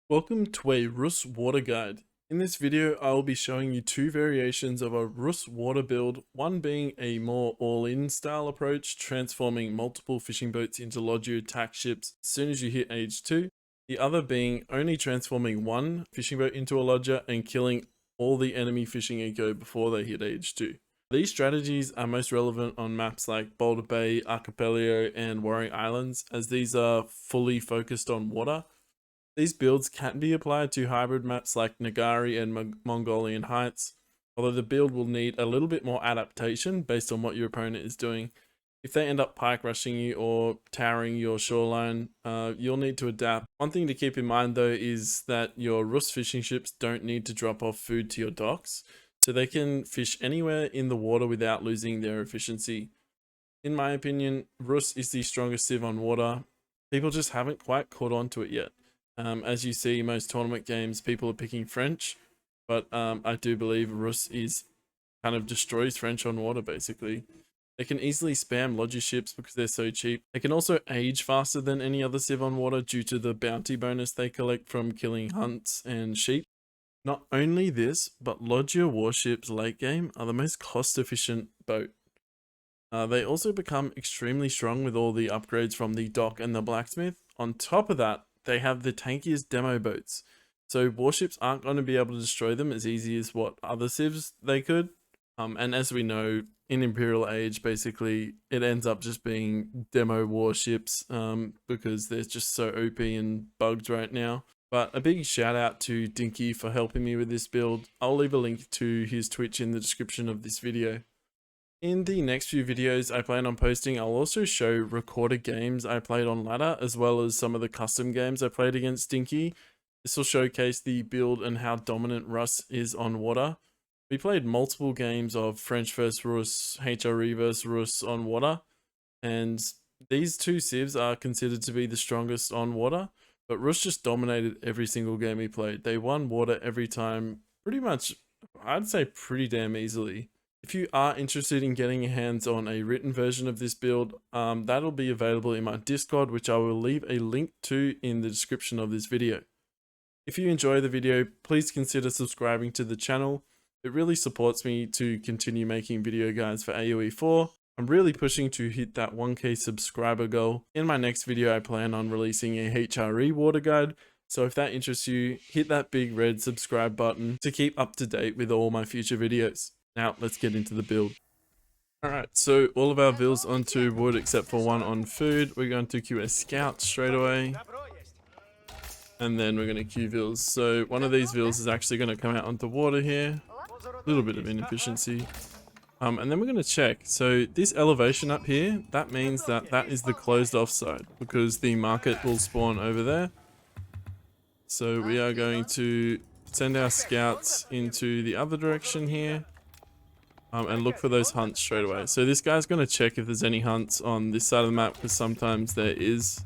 Welcome to a Rus Water guide. In this video, I will be showing you two variations of a Rus Water build, one being a more all-in style approach, transforming multiple fishing boats into lodge attack ships as soon as you hit age 2, the other being only transforming one fishing boat into a lodger and killing all the enemy fishing eco before they hit age 2. These strategies are most relevant on maps like Boulder Bay, Archipelago, and Warring Islands, as these are fully focused on water. These builds can be applied to hybrid maps like Nagari and Mongolian Heights, although the build will need a little bit more adaptation based on what your opponent is doing. If they end up pike rushing you or towering your shoreline, you'll need to adapt. One thing to keep in mind though is that your Rus fishing ships don't need to drop off food to your docks, so they can fish anywhere in the water without losing their efficiency. In my opinion, Rus is the strongest civ on water. People just haven't quite caught on to it yet. As you see, most tournament games, people are picking French, but I do believe Rus is kind of destroys French on water, basically. They can easily spam lodger ships because they're so cheap. They can also age faster than any other civ on water due to the bounty bonus they collect from killing hunts and sheep. Not only this, but lodger warships late game are the most cost efficient boat. They also become extremely strong with all the upgrades from the dock and the blacksmith. On top of that, they have the tankiest demo boats, so warships aren't going to be able to destroy them as easy as what other civs they could. And as we know, in Imperial Age, basically it ends up just being demo warships because they're just so OP and bugged right now. But a big shout out to Dinky for helping me with this build. I'll leave a link to his Twitch in the description of this video. In the next few videos I plan on posting, I'll also show recorded games I played on ladder, as well as some of the custom games I played against Stinky. This will showcase the build and how dominant Rus is on water. We played multiple games of French vs Rus, HRE vs Rus on water, and these two civs are considered to be the strongest on water, but Rus just dominated every single game we played. They won water every time, pretty much, I'd say pretty damn easily. If you are interested in getting your hands on a written version of this build, that'll be available in my Discord, which I will leave a link to in the description of this video. If you enjoy the video, please consider subscribing to the channel. It really supports me to continue making video guides for AOE4. I'm really pushing to hit that 1k subscriber goal. In my next video, I plan on releasing a HRE water guide, so if that interests you, hit that big red subscribe button to keep up to date with all my future videos. Now, let's get into the build. Alright, so all of our vills onto wood except for one on food. We're going to queue a scout straight away. And then we're going to queue vills. So one of these vills is actually going to come out onto water here. A little bit of inefficiency. And then we're going to check. So this elevation up here, that means that that is the closed off side, because the market will spawn over there. So we are going to send our scouts into the other direction here. And look for those hunts straight away. So this guy's going to check if there's any hunts on this side of the map, because sometimes there is.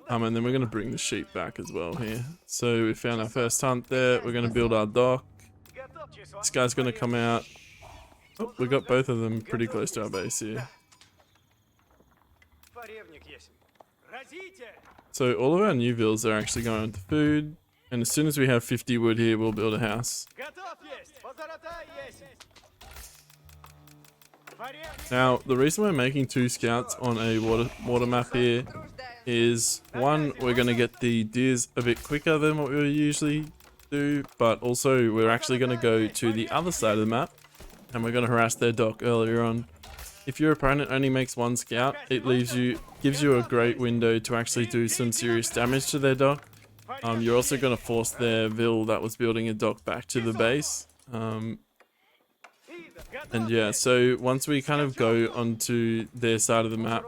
And then we're going to bring the sheep back as well here. So we found our first hunt there. We're going to build our dock. This guy's going to come out. Oh, we got both of them pretty close to our base here. So all of our new vills are actually going on to food. And as soon as we have 50 wood here, we'll build a house. Now, the reason we're making two scouts on a water map here is, one, we're going to get the deers a bit quicker than what we usually do, but also we're actually going to go to the other side of the map and we're going to harass their dock earlier on. If your opponent only makes one scout, it gives you a great window to actually do some serious damage to their dock. You're also going to force their vill that was building a dock back to the base. And yeah, so once we kind of go onto their side of the map,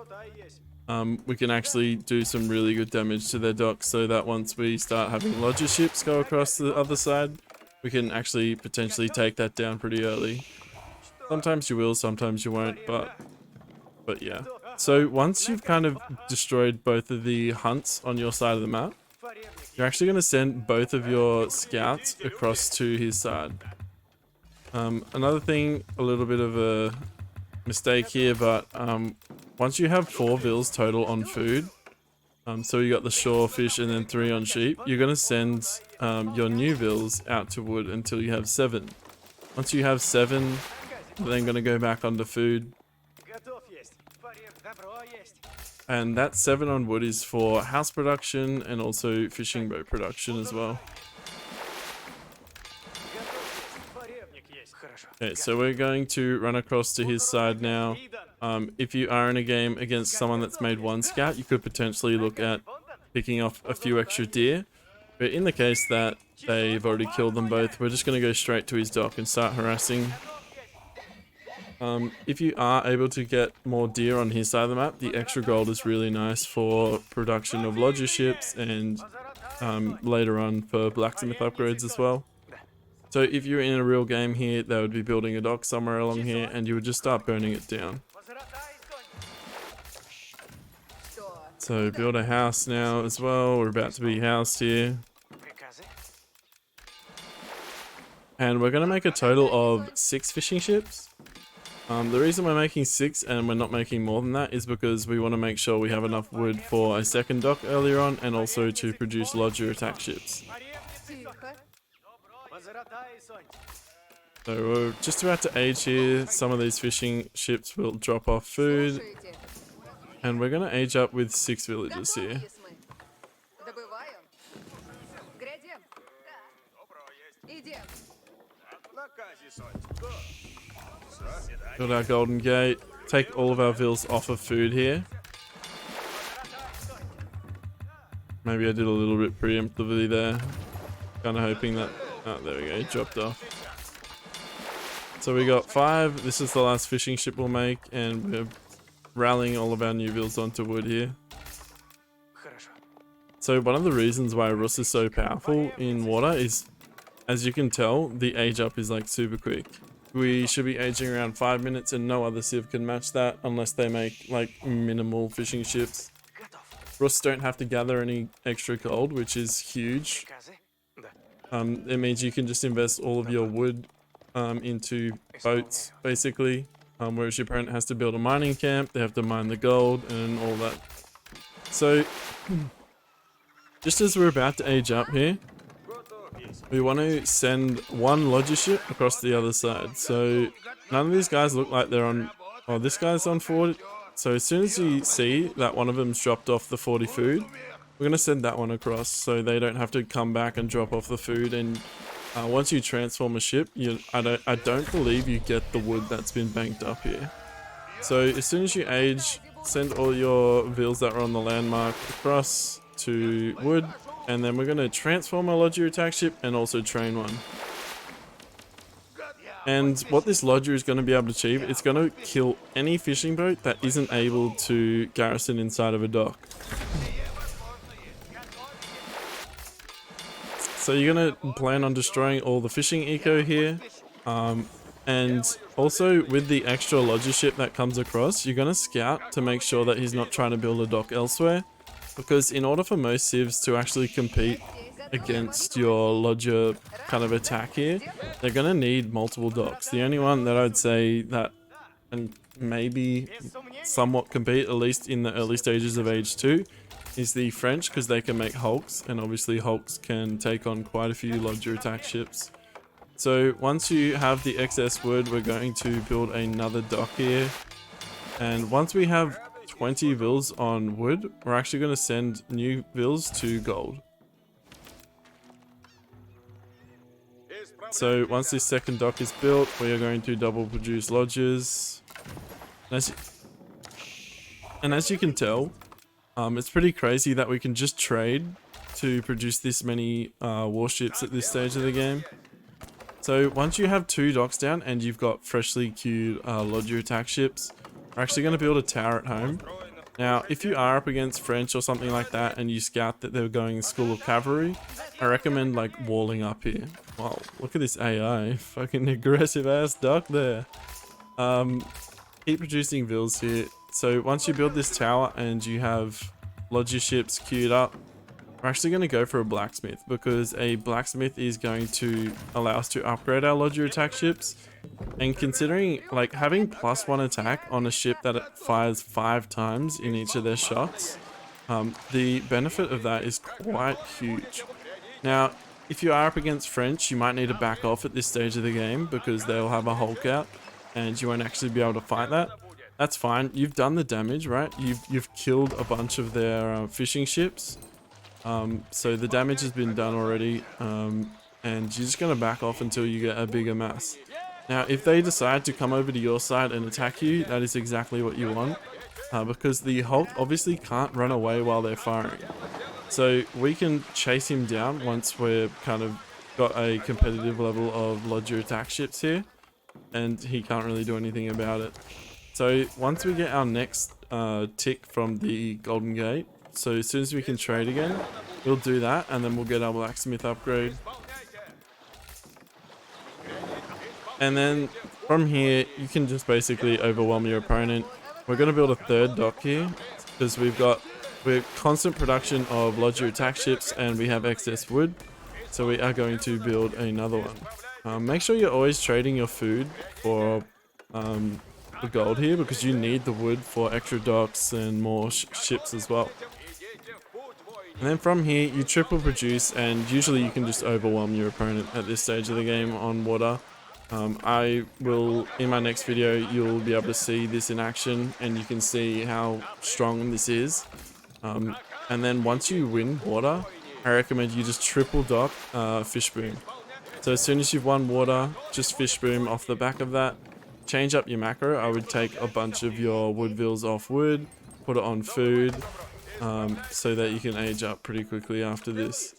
we can actually do some really good damage to their dock, so that once we start having lodger ships go across the other side, we can actually potentially take that down pretty early. Sometimes you will, sometimes you won't, but yeah. So once you've kind of destroyed both of the hunts on your side of the map, you're actually going to send both of your scouts across to his side. Another thing, a little bit of a mistake here, but once you have 4 vills total on food, So you got the shore fish and then 3 on sheep. You're going to send your new vills out to wood until you have 7. Once you have 7, you're then going to go back onto food. And that 7 on wood is for house production and also fishing boat production as well. Okay, so we're going to run across to his side now. If you are in a game against someone that's made 1 scout, you could potentially look at picking off a few extra deer. But in the case that they've already killed them both, we're just going to go straight to his dock and start harassing. If you are able to get more deer on his side of the map, the extra gold is really nice for production of lodger ships and later on for blacksmith upgrades as well. So if you're in a real game here, they would be building a dock somewhere along here and you would just start burning it down. So build a house now as well. We're about to be housed here. And we're going to make a total of 6 fishing ships. The reason we're making 6 and we're not making more than that is because we want to make sure we have enough wood for a second dock earlier on and also to produce lodger attack ships. So we're just about to age here. Some of these fishing ships will drop off food. And we're going to age up with 6 villages here. Build our golden gate. Take all of our vills off of food here. Maybe I did a little bit preemptively there. Kind of hoping that... Oh, there we go. It dropped off. So we got 5. This is the last fishing ship we'll make. And we're rallying all of our new vills onto wood here. So one of the reasons why Rus is so powerful in water is, as you can tell, the age up is like super quick. We should be aging around 5 minutes and no other civ can match that unless they make like minimal fishing ships. Rus don't have to gather any extra gold, which is huge. It means you can just invest all of your wood into boats basically. Whereas your opponent has to build a mining camp, they have to mine the gold and all that. So, just as we're about to age up here, we want to send 1 lodger ship across the other side. So, none of these guys look like they're on... Oh, this guy's on 40. So, as soon as you see that one of them's dropped off the 40 food, we're going to send that one across so they don't have to come back and drop off the food. And once you transform a ship, I don't believe you get the wood that's been banked up here. So as soon as you age, send all your vills that are on the landmark across to wood, and then we're going to transform a lodger attack ship and also train one. And what this lodger is going to be able to achieve, it's going to kill any fishing boat that isn't able to garrison inside of a dock. So you're going to plan on destroying all the fishing eco here. And also with the extra lodger ship that comes across, you're going to scout to make sure that he's not trying to build a dock elsewhere. Because in order for most civs to actually compete against your lodger kind of attack here, they're going to need multiple docks. The only one that I'd say that and maybe somewhat compete, at least in the early stages of Age 2, is the French, because they can make hulks, and obviously hulks can take on quite a few lodger attack ships. So once you have the excess wood, we're going to build another dock here. And once we have 20 vills on wood, we're actually going to send new vills to gold. So once this second dock is built, we are going to double produce lodgers. And as you can tell, it's pretty crazy that we can just trade to produce this many warships at this stage of the game. So once you have 2 docks down and you've got freshly queued lodger attack ships, we're actually going to build a tower at home. Now, if you are up against French or something like that and you scout that they're going School of Cavalry, I recommend like walling up here. Wow, look at this AI, fucking aggressive ass dock there. Keep producing vills here. So once you build this tower and you have lodger ships queued up, we're actually going to go for a blacksmith, because a blacksmith is going to allow us to upgrade our lodger attack ships. And considering like having +1 attack on a ship that it fires 5 times in each of their shots, The benefit of that is quite huge. Now, if you are up against French, you might need to back off at this stage of the game because they'll have a Hulk out and you won't actually be able to fight that. That's fine. You've done the damage, right? You've killed a bunch of their fishing ships. So the damage has been done already, and you're just going to back off until you get a bigger mass. Now, if they decide to come over to your side and attack you, that is exactly what you want, because the Hulk obviously can't run away while they're firing. So we can chase him down once we're kind of got a competitive level of Lodger attack ships here, and he can't really do anything about it. So once we get our next tick from the Golden Gate, so as soon as we can trade again, we'll do that, and then we'll get our blacksmith upgrade. And then from here, you can just basically overwhelm your opponent. We're going to build a third dock here because we're constant production of Lodger attack ships and we have excess wood. So we are going to build another one. Make sure you're always trading your food for the gold here because you need the wood for extra docks and more ships as well. And then from here, you triple produce and usually you can just overwhelm your opponent at this stage of the game on water. I will, in my next video, you'll be able to see this in action and you can see how strong this is. And then once you win water, I recommend you just triple dock fish boom. So as soon as you've won water, just fish boom off the back of that. Change up your macro. I would take a bunch of your woodvilles off wood, put it on food, so that you can age up pretty quickly after this.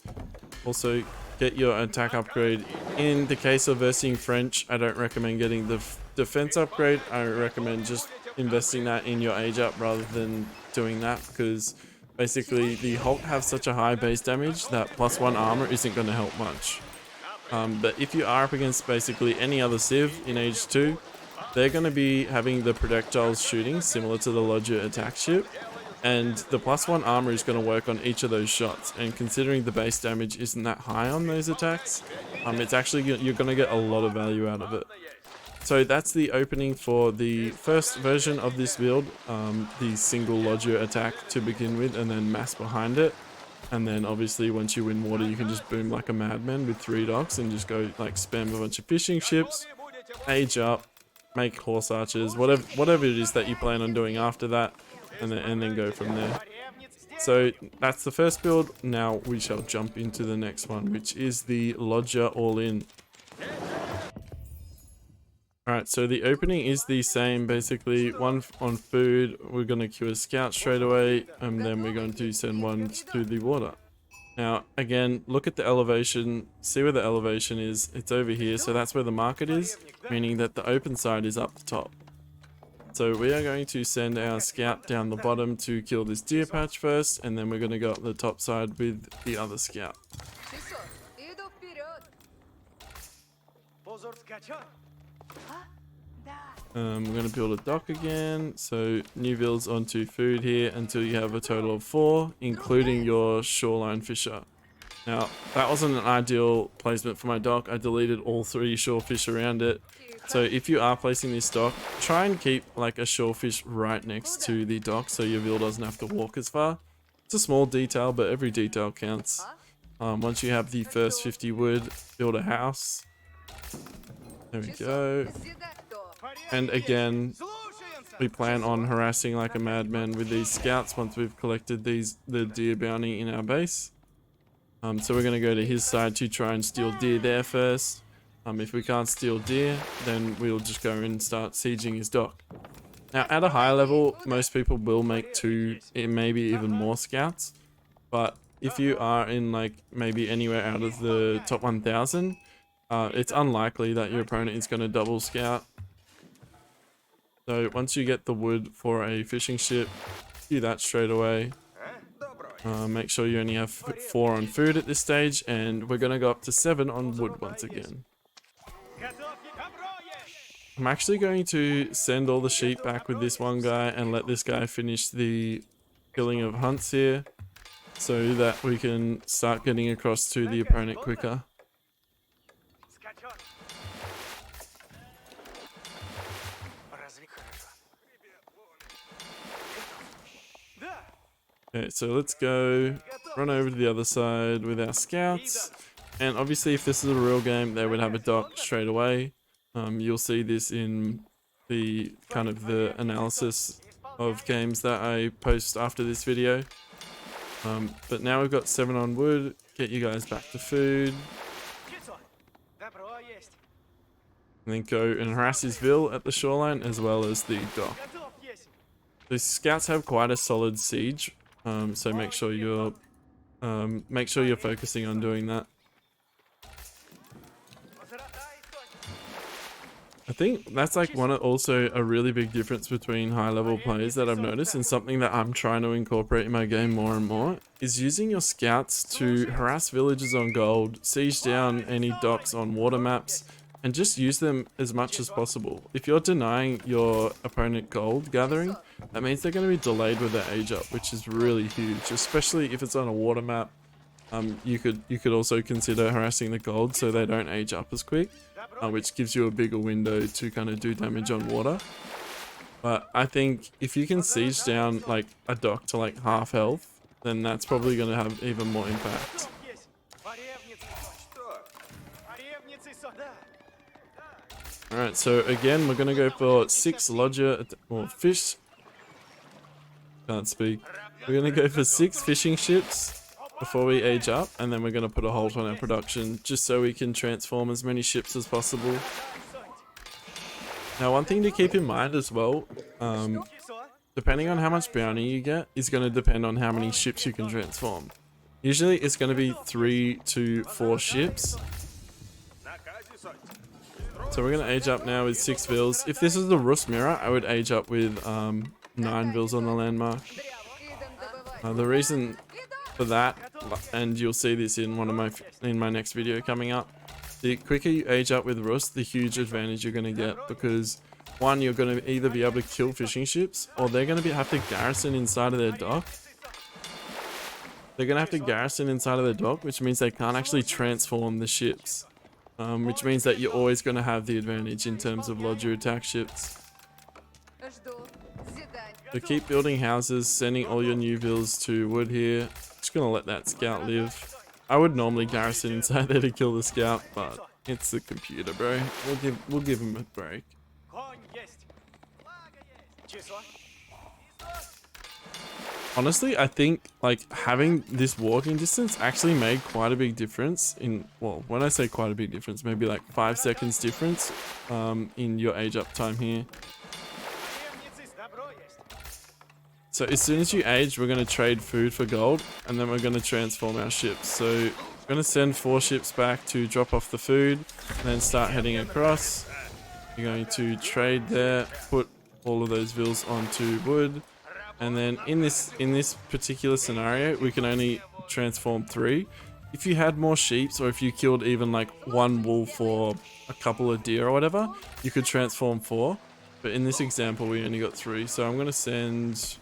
Also, get your attack upgrade. In the case of versing French, I don't recommend getting the defense upgrade. I recommend just investing that in your age up rather than doing that because basically the Hulk have such a high base damage that +1 armor isn't going to help much. But if you are up against basically any other Civ in age 2, they're going to be having the projectiles shooting similar to the Lodger attack ship. And the +1 armor is going to work on each of those shots, and considering the base damage isn't that high on those attacks, it's actually, you're going to get a lot of value out of it. So that's the opening for the first version of this build, the single Lodger attack to begin with and then mass behind it. And then obviously once you win water you can just boom like a madman with 3 docks and just go like spam a bunch of fishing ships, age up, make horse archers, whatever it is that you plan on doing after that. And then go from there. So that's the first build. Now we shall jump into the next one, which is the Lodger all-in. Alright, so the opening is the same, basically one on food. We're going to queue a scout straight away, and then we're going to send one through the water. Now again, look at the elevation, see where the elevation is. It's over here, so that's where the market is, meaning that the open side is up the top. So we are going to send our scout down the bottom to kill this deer patch first, and then we're going to go up the top side with the other scout. We're going to build a dock again, so new builds onto food here until you have a total of 4, including your shoreline fisher. Now, that wasn't an ideal placement for my dock. I deleted all 3 shore fish around it. So if you are placing this dock, try and keep like a shorefish right next to the dock so your vill doesn't have to walk as far. It's a small detail, but every detail counts. Once you have the first 50 wood, build a house. There we go. And again, we plan on harassing like a madman with these scouts once we've collected the deer bounty in our base. So we're going to go to his side to try and steal deer there first. If we can't steal deer, then we'll just go and start sieging his dock. Now, at a higher level, most people will make 2, maybe even more scouts. But if you are in like maybe anywhere out of the top 1000, it's unlikely that your opponent is going to double scout. So once you get the wood for a fishing ship, do that straight away. Make sure you only have 4 on food at this stage, and we're going to go up to 7 on wood once again. I'm actually going to send all the sheep back with this one guy and let this guy finish the killing of hunts here so that we can start getting across to the opponent quicker. Okay, so let's go run over to the other side with our scouts. And obviously if this is a real game, they would have a dock straight away. You'll see this in the kind of the analysis of games that I post after this video. But now we've got 7 on wood. Get you guys back to food. And then go and harass his ville at the shoreline as well as the dock. The scouts have quite a solid siege, so make sure you're focusing on doing that. I think that's like also a really big difference between high level players that I've noticed, and something that I'm trying to incorporate in my game more and more is using your scouts to harass villages on gold, siege down any docks on water maps, and just use them as much as possible. If you're denying your opponent gold gathering, that means they're going to be delayed with their age up, which is really huge, especially if it's on a water map. You could also consider harassing the gold so they don't age up as quick, which gives you a bigger window to kind of do damage on water. But I think if you can siege down like a dock to like half health, then that's probably going to have even more impact. Alright, so again, we're going to go for 6 lodger, or fish, can't speak. We're going to go for 6 fishing ships before we age up, and then we're going to put a halt on our production, just so we can transform as many ships as possible. Now, one thing to keep in mind as well, depending on how much bounty you get, is going to depend on how many ships you can transform. Usually, it's going to be 3 to 4 ships. So we're going to age up now with 6 vills. If this is the Rus mirror, I would age up with 9 vills on the landmark. The reason for that, and you'll see this in my next video coming up, the quicker you age up with Rus, the huge advantage you're going to get, because one, you're going to either be able to kill fishing ships, or they're going to have to garrison inside of their dock. They're going to have to garrison inside of their dock, which means they can't actually transform the ships. Which means that you're always going to have the advantage in terms of lodger attack ships. So keep building houses, sending all your new vills to wood here. Just going to let that scout live. I would normally garrison inside there to kill the scout, but it's the computer, bro. We'll give him a break. Honestly, I think like having this walking distance actually made quite a big difference in, well, when I say quite a big difference, maybe like 5 seconds difference in your age up time here. So as soon as you age, we're going to trade food for gold, and then we're going to transform our ships. So we're going to send 4 ships back to drop off the food, and then start heading across. You're going to trade there, put all of those vills onto wood. And then in this particular scenario, we can only transform 3. If you had more sheep, or if you killed even like 1 wolf or a couple of deer or whatever, you could transform 4. But in this example, we only got 3. So I'm going to send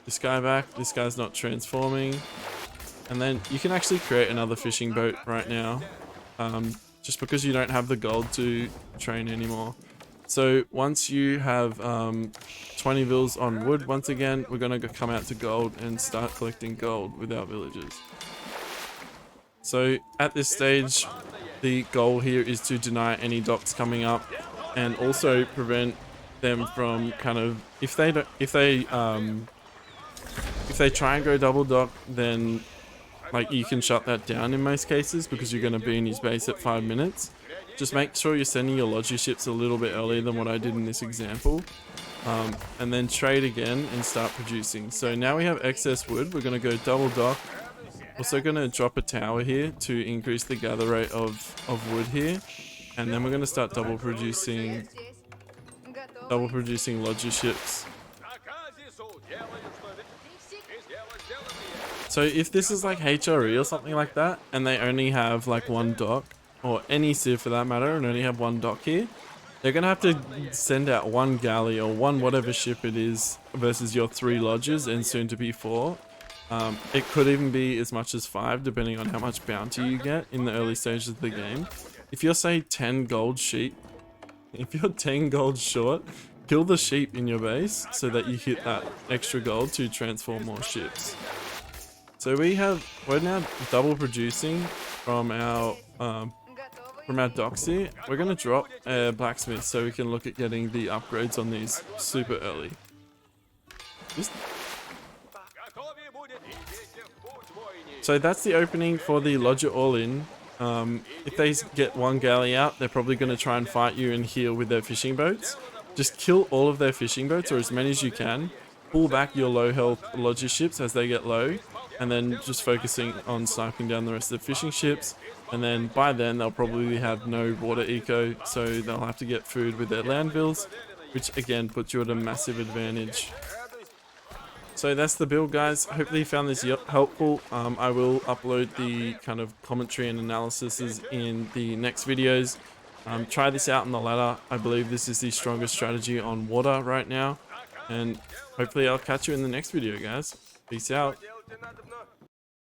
this guy back. This guy's not transforming. And then you can actually create another fishing boat right now, just because you don't have the gold to train anymore. So once you have 20 vills on wood, once again, we're going to come out to gold and start collecting gold with our villagers. So at this stage, the goal here is to deny any docks coming up, and also prevent them from kind of, if they try and go double dock, then like you can shut that down in most cases, because you're going to be in his base at 5 minutes. Just make sure you're sending your lodger ships a little bit earlier than what I did in this example. And then trade again and start producing. So now we have excess wood. We're going to go double dock. Also going to drop a tower here to increase the gather rate of wood here. And then we're going to start double producing lodger ships. So if this is like HRE or something like that, and they only have like 1 dock, or any civ for that matter, and only have 1 dock here, they're going to have to send out 1 galley or 1 whatever ship it is versus your 3 lodges and soon to be 4. It could even be as much as 5 depending on how much bounty you get in the early stages of the game. If you're say 10 gold sheep, if you're 10 gold short kill the sheep in your base so that you hit that extra gold to transform more ships. So we're now double producing from our docks here. We're gonna drop a blacksmith so we can look at getting the upgrades on these super early. So that's the opening for the Lodger All-In. If they get one galley out, they're probably going to try and fight you and heal with their fishing boats. Just kill all of their fishing boats, or as many as you can. Pull back your low health Lodger ships as they get low, and then just focusing on sniping down the rest of the fishing ships. And then by then they'll probably have no water eco, so they'll have to get food with their landvilles, which again puts you at a massive advantage. So that's the build, guys. Hopefully you found this helpful. I will upload the kind of commentary and analyses in the next videos. Try this out on the ladder. I believe this is the strongest strategy on water right now. And hopefully I'll catch you in the next video, guys. Peace out.